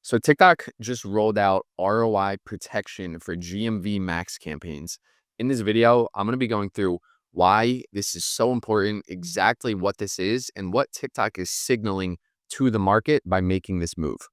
So TikTok just rolled out ROI protection for GMV max campaigns. In this video, I'm going to be going through why this is so important, exactly what this is, and what TikTok is signaling to the market by making this move.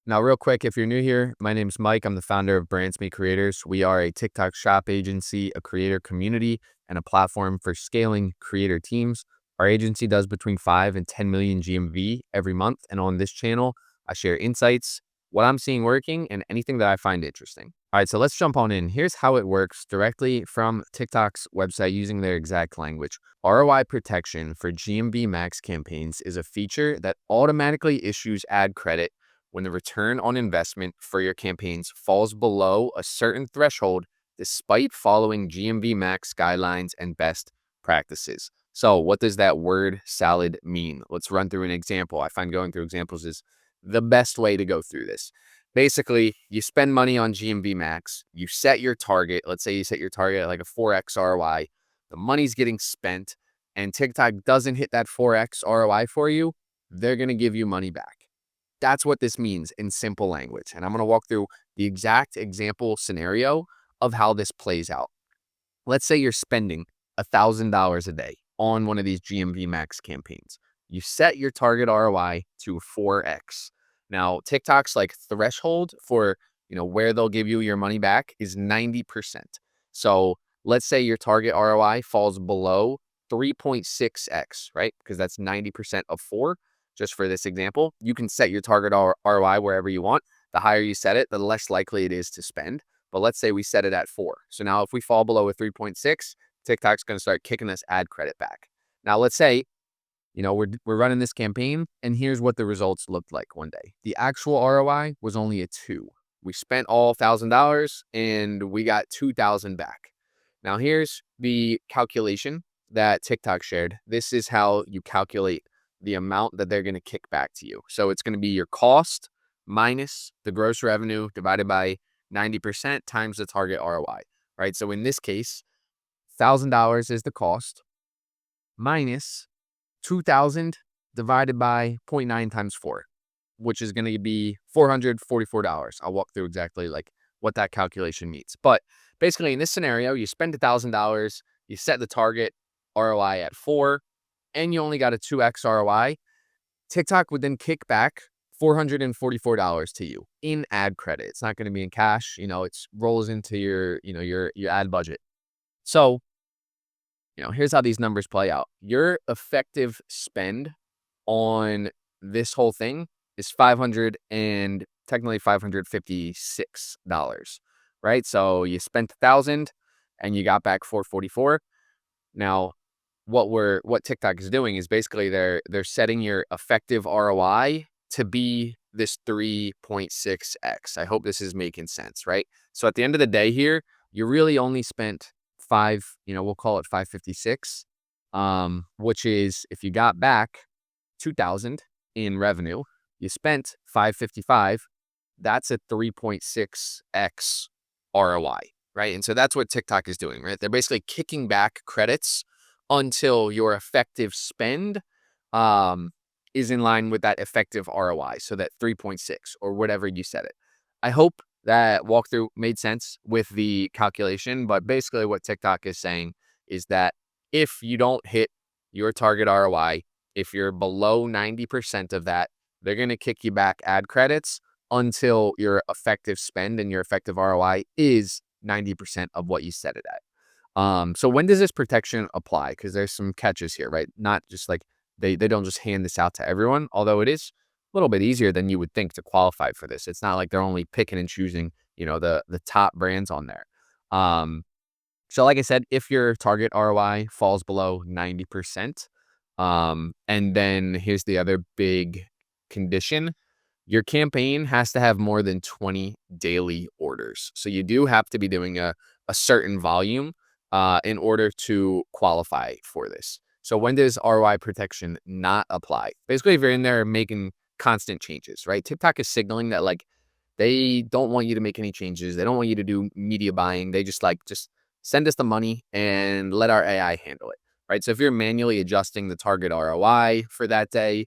Now, real quick, if you're new here, my name's Mike. I'm the founder of Brands Meet Creators. We are a TikTok shop agency, a creator community, and a platform for scaling creator teams. Our agency does between 5 and 10 million GMV every month. And on this channel, I share insights, what I'm seeing working, and anything that I find interesting. All right, so let's jump on in. Here's how it works directly from TikTok's website using their exact language. ROI protection for GMV max campaigns is a feature that automatically issues ad credit when the return on investment for your campaigns falls below a certain threshold, despite following GMV max guidelines and best practices. So what does that word salad mean? Let's run through an example. I find going through examples is the best way to go through this. Basically, you spend money on GMV max, you set your target. Let's say you set your target at like a 4x ROI. The money's getting spent and TikTok doesn't hit that 4x ROI for you. They're going to give you money back. That's what this means in simple language. And I'm going to walk through the exact example scenario of how this plays out. Let's say you're spending $1,000 a day on one of these GMV max campaigns. You set your target ROI to 4x. Now, TikTok's like threshold for, where they'll give you your money back is 90%. So let's say your target ROI falls below 3.6x, right? Because that's 90% of 4. Just for this example, you can set your target ROI wherever you want. The higher you set it, the less likely it is to spend. But let's say we set it at 4. So now if we fall below a 3.6, TikTok's going to start kicking us ad credit back. Now let's say, we're running this campaign and here's what the results looked like one day. The actual ROI was only a 2. We spent all $1,000 and we got 2,000 back. Now here's the calculation that TikTok shared. This is how you calculate the amount that they're going to kick back to you. So it's going to be your cost minus the gross revenue divided by 90% times the target ROI, right? So in this case, $1,000 is the cost minus 2,000 divided by 0.9 times 4, which is going to be $444. I'll walk through exactly like what that calculation means. But basically in this scenario, you spend $1,000, you set the target ROI at 4, and you only got a 2x ROI, TikTok would then kick back $444 to you in ad credit. It's not going to be in cash. It rolls into your ad budget. So, here's how these numbers play out. Your effective spend on this whole thing is technically $556, right? So you spent 1,000 and you got back 444. Now, what TikTok is doing is basically they're setting your effective ROI to be this 3.6x. I hope this is making sense, right? So at the end of the day here, you really only spent we'll call it 556, which is if you got back 2,000 in revenue, you spent 555, that's a 3.6x ROI, right? And so that's what TikTok is doing, right? They're basically kicking back credits until your effective spend is in line with that effective ROI. So that 3.6 or whatever you set it. I hope that walkthrough made sense with the calculation, but basically what TikTok is saying is that if you don't hit your target ROI, if you're below 90% of that, they're going to kick you back ad credits until your effective spend and your effective ROI is 90% of what you set it at. So when does this protection apply? Because there's some catches here, right? Not just like they don't just hand this out to everyone, although it is a little bit easier than you would think to qualify for this. It's not like they're only picking and choosing, the top brands on there. So like I said, if your target ROI falls below 90%, and then here's the other big condition, your campaign has to have more than 20 daily orders. So you do have to be doing a certain volume in order to qualify for this. So when does ROI protection not apply? Basically, if you're in there making constant changes, right? TikTok is signaling that like they don't want you to make any changes. They don't want you to do media buying. They just send us the money and let our AI handle it, right? So if you're manually adjusting the target ROI for that day,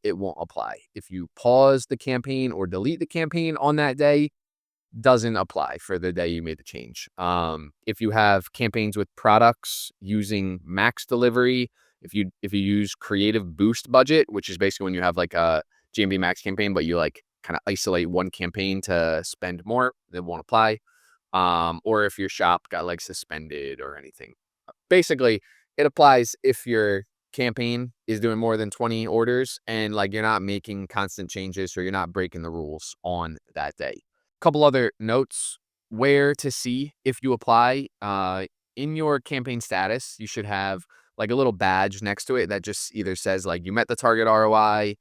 it won't apply. If you pause the campaign or delete the campaign on that day, doesn't apply for the day you made the change. If you have campaigns with products using max delivery, if you use creative boost budget, which is basically when you have like a GMB max campaign, but you like kind of isolate one campaign to spend more, it won't apply. Or if your shop got like suspended or anything. Basically, it applies if your campaign is doing more than 20 orders and like you're not making constant changes or you're not breaking the rules on that day. Couple other notes where to see if you apply. In your campaign status, you should have like a little badge next to it that just either says like you met the target ROI,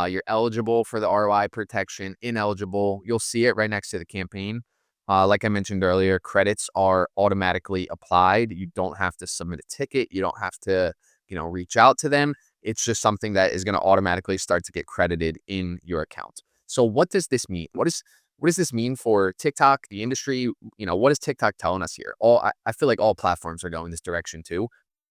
you're eligible for the ROI protection, ineligible. You'll see it right next to the campaign. Like I mentioned earlier, credits are automatically applied. You don't have to submit a ticket. You don't have to, reach out to them. It's just something that is going to automatically start to get credited in your account. So what does this mean? What does this mean for TikTok, the industry? What is TikTok telling us here? I feel like all platforms are going this direction too.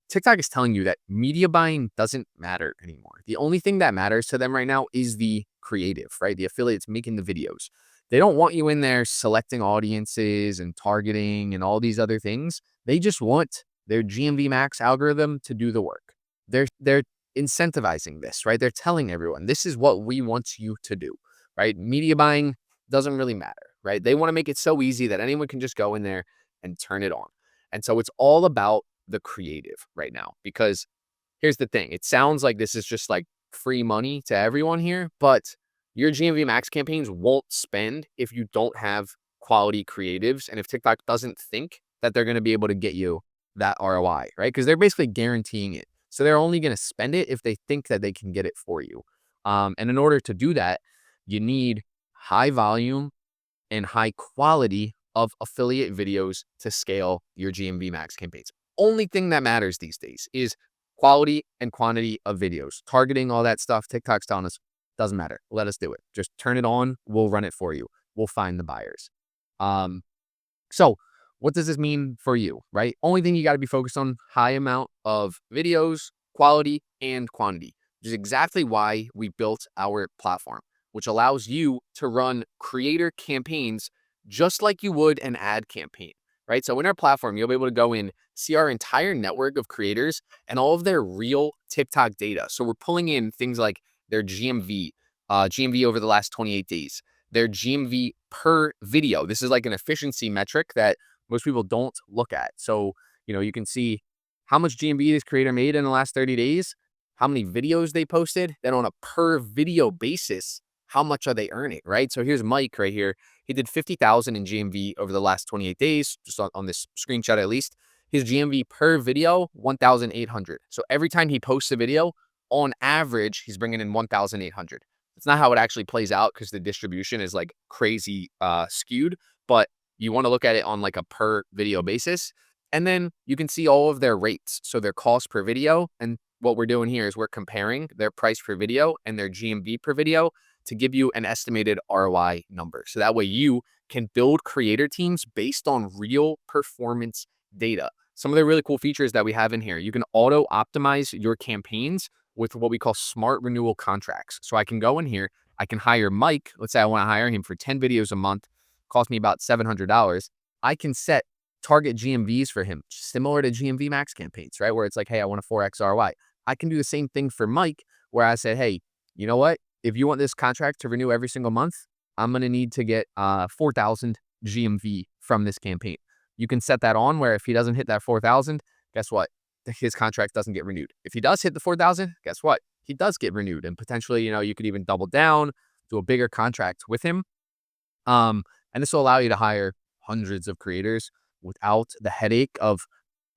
TikTok is telling you that media buying doesn't matter anymore. The only thing that matters to them right now is the creative, right? The affiliates making the videos. They don't want you in there selecting audiences and targeting and all these other things. They just want their GMV Max algorithm to do the work. They're incentivizing this, right? They're telling everyone this is what we want you to do, right? Media buying doesn't really matter, right? They want to make it so easy that anyone can just go in there and turn it on. And so it's all about the creative right now, because here's the thing. It sounds like this is just like free money to everyone here, but your GMV Max campaigns won't spend if you don't have quality creatives and if TikTok doesn't think that they're going to be able to get you that ROI, right? Because they're basically guaranteeing it. So they're only going to spend it if they think that they can get it for you. And in order to do that, you need high volume and high quality of affiliate videos to scale your GMV Max campaigns. Only thing that matters these days is quality and quantity of videos. Targeting, all that stuff, TikTok's telling us doesn't matter. Let us do it. Just turn it on. We'll run it for you. We'll find the buyers. So what does this mean for you, right? Only thing you got to be focused on, high amount of videos, quality and quantity, which is exactly why we built our platform, which allows you to run creator campaigns just like you would an ad campaign, right? So in our platform, you'll be able to go in, see our entire network of creators and all of their real TikTok data. So we're pulling in things like their GMV, GMV over the last 28 days, their GMV per video. This is like an efficiency metric that most people don't look at. So, you can see how much GMV this creator made in the last 30 days, how many videos they posted, then on a per video basis, how much are they earning, right? So here's Mike right here. He did 50,000 in GMV over the last 28 days, just on this screenshot at least. His GMV per video, 1,800. So every time he posts a video, on average, he's bringing in 1,800. It's not how it actually plays out because the distribution is like crazy skewed, but you want to look at it on like a per video basis. And then you can see all of their rates. So their cost per video. And what we're doing here is we're comparing their price per video and their GMV per video to give you an estimated ROI number. So that way you can build creator teams based on real performance data. Some of the really cool features that we have in here, you can auto optimize your campaigns with what we call smart renewal contracts. So I can go in here, I can hire Mike. Let's say I want to hire him for 10 videos a month, cost me about $700. I can set target GMVs for him, similar to GMV Max campaigns, right? Where it's like, hey, I want a 4X ROI. I can do the same thing for Mike, where I said, hey, you know what? If you want this contract to renew every single month, I'm going to need to get 4,000 GMV from this campaign. You can set that on where if he doesn't hit that 4,000, guess what? His contract doesn't get renewed. If he does hit the 4,000, guess what? He does get renewed. And potentially, you could even double down, do a bigger contract with him. And this will allow you to hire hundreds of creators without the headache of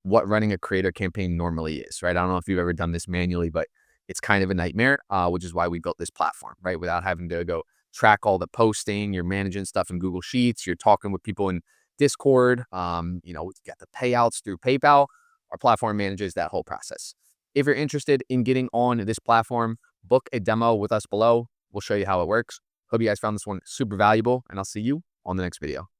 what running a creator campaign normally is, right? I don't know if you've ever done this manually, but it's kind of a nightmare, which is why we built this platform, right? Without having to go track all the posting, you're managing stuff in Google Sheets, you're talking with people in Discord, you got the payouts through PayPal. Our platform manages that whole process. If you're interested in getting on this platform, book a demo with us below. We'll show you how it works. Hope you guys found this one super valuable, and I'll see you on the next video.